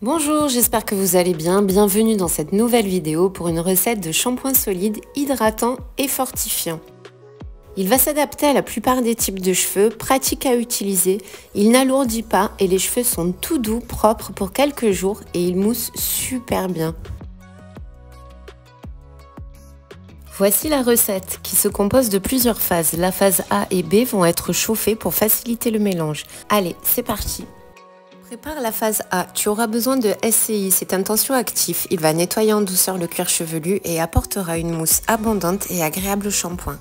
Bonjour, j'espère que vous allez bien. Bienvenue dans cette nouvelle vidéo pour une recette de shampoing solide, hydratant et fortifiant. Il va s'adapter à la plupart des types de cheveux, pratique à utiliser, il n'alourdit pas et les cheveux sont tout doux, propres pour quelques jours et il mousse super bien. Voici la recette qui se compose de plusieurs phases. La phase A et B vont être chauffées pour faciliter le mélange. Allez, c'est parti! Prépare la phase A. Tu auras besoin de SCI, c'est un tensioactif. Il va nettoyer en douceur le cuir chevelu et apportera une mousse abondante et agréable au shampoing.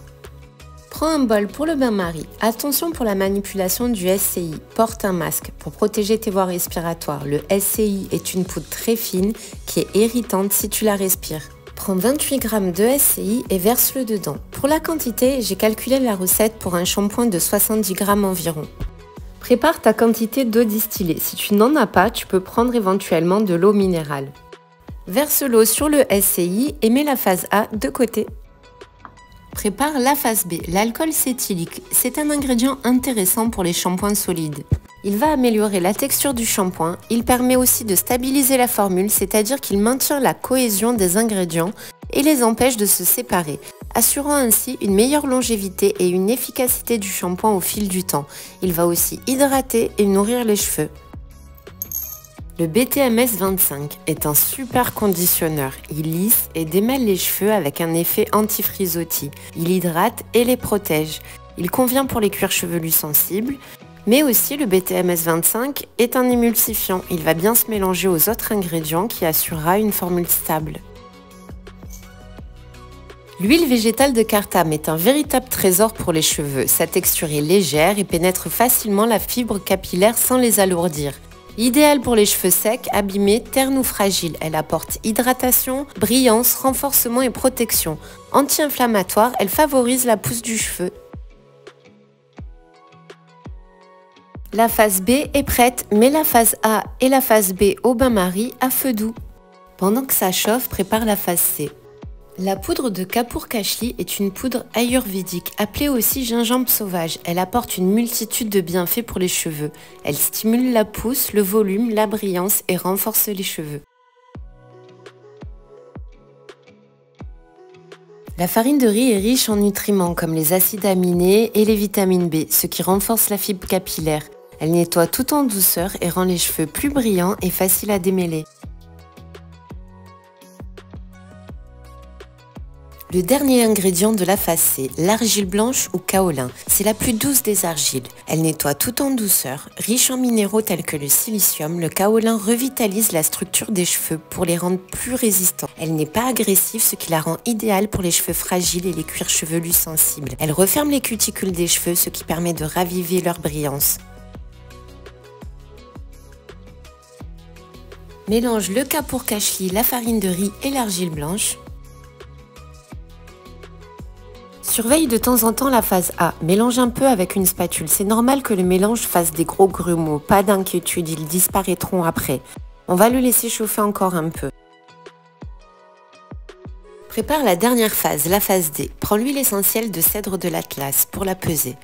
Prends un bol pour le bain-marie. Attention pour la manipulation du SCI. Porte un masque pour protéger tes voies respiratoires. Le SCI est une poudre très fine qui est irritante si tu la respires. Prends 28 g de SCI et verse-le dedans. Pour la quantité, j'ai calculé la recette pour un shampoing de 70 g environ. Prépare ta quantité d'eau distillée. Si tu n'en as pas, tu peux prendre éventuellement de l'eau minérale. Verse l'eau sur le SCI et mets la phase A de côté. Prépare la phase B. L'alcool cétylique, c'est un ingrédient intéressant pour les shampoings solides. Il va améliorer la texture du shampoing. Il permet aussi de stabiliser la formule, c'est-à-dire qu'il maintient la cohésion des ingrédients et les empêche de se séparer, assurant ainsi une meilleure longévité et une efficacité du shampoing au fil du temps. Il va aussi hydrater et nourrir les cheveux. Le BTMS 25 est un super conditionneur. Il lisse et démêle les cheveux avec un effet anti-frisottis. Il hydrate et les protège. Il convient pour les cuirs chevelus sensibles, mais aussi le BTMS 25 est un émulsifiant. Il va bien se mélanger aux autres ingrédients qui assurera une formule stable. L'huile végétale de Cartam est un véritable trésor pour les cheveux. Sa texture est légère et pénètre facilement la fibre capillaire sans les alourdir. Idéale pour les cheveux secs, abîmés, ternes ou fragiles. Elle apporte hydratation, brillance, renforcement et protection. Anti-inflammatoire, elle favorise la pousse du cheveu. La phase B est prête, mets la phase A et la phase B au bain-marie à feu doux. Pendant que ça chauffe, prépare la phase C. La poudre de Kapoor Kashli est une poudre ayurvédique, appelée aussi gingembre sauvage. Elle apporte une multitude de bienfaits pour les cheveux. Elle stimule la pousse, le volume, la brillance et renforce les cheveux. La farine de riz est riche en nutriments comme les acides aminés et les vitamines B, ce qui renforce la fibre capillaire. Elle nettoie tout en douceur et rend les cheveux plus brillants et faciles à démêler. Le dernier ingrédient de la phase C, l'argile blanche ou kaolin. C'est la plus douce des argiles. Elle nettoie tout en douceur. Riche en minéraux tels que le silicium, le kaolin revitalise la structure des cheveux pour les rendre plus résistants. Elle n'est pas agressive, ce qui la rend idéale pour les cheveux fragiles et les cuirs chevelus sensibles. Elle referme les cuticules des cheveux, ce qui permet de raviver leur brillance. Mélange le Kapoor Kashli, la farine de riz et l'argile blanche. Surveille de temps en temps la phase A. Mélange un peu avec une spatule. C'est normal que le mélange fasse des gros grumeaux. Pas d'inquiétude, ils disparaîtront après. On va le laisser chauffer encore un peu. Prépare la dernière phase, la phase D. Prends l'huile essentielle de cèdre de l'Atlas pour la peser.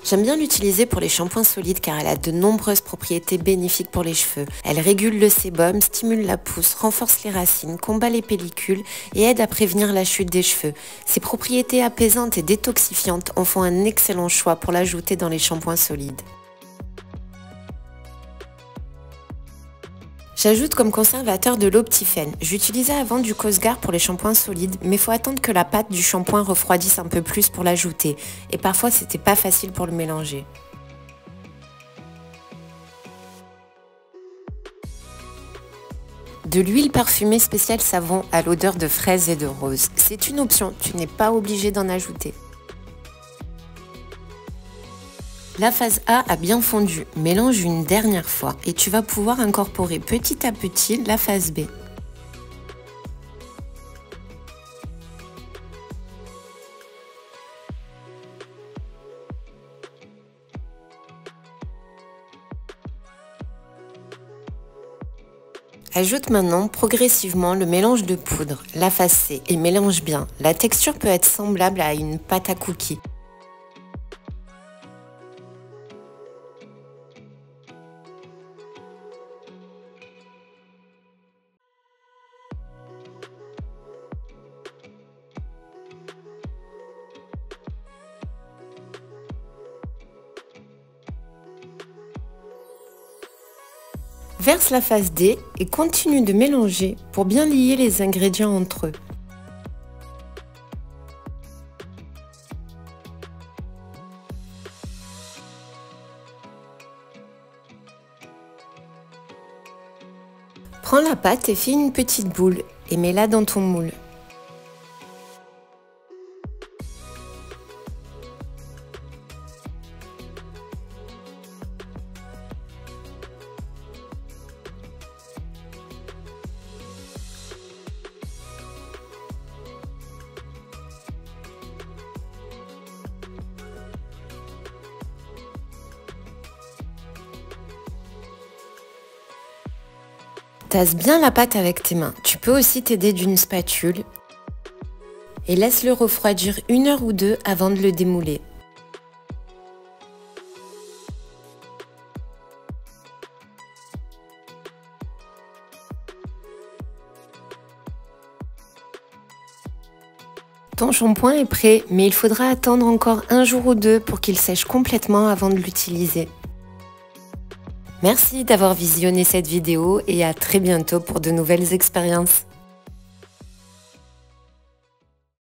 J'aime bien l'utiliser pour les shampoings solides car elle a de nombreuses propriétés bénéfiques pour les cheveux. Elle régule le sébum, stimule la pousse, renforce les racines, combat les pellicules et aide à prévenir la chute des cheveux. Ses propriétés apaisantes et détoxifiantes en font un excellent choix pour l'ajouter dans les shampoings solides. J'ajoute comme conservateur de l'optifène. J'utilisais avant du Cosgar pour les shampoings solides, mais faut attendre que la pâte du shampoing refroidisse un peu plus pour l'ajouter. Et parfois, c'était pas facile pour le mélanger. De l'huile parfumée spéciale savon à l'odeur de fraise et de rose. C'est une option, tu n'es pas obligé d'en ajouter. La phase A bien fondu, mélange une dernière fois et tu vas pouvoir incorporer petit à petit la phase B. Ajoute maintenant progressivement le mélange de poudre, la phase C, et mélange bien. La texture peut être semblable à une pâte à cookies. Verse la phase D et continue de mélanger pour bien lier les ingrédients entre eux. Prends la pâte et fais une petite boule et mets-la dans ton moule. Tasse bien la pâte avec tes mains. Tu peux aussi t'aider d'une spatule et laisse-le refroidir 1 heure ou 2 avant de le démouler. Ton shampoing est prêt, mais il faudra attendre encore 1 jour ou 2 pour qu'il sèche complètement avant de l'utiliser. Merci d'avoir visionné cette vidéo et à très bientôt pour de nouvelles expériences.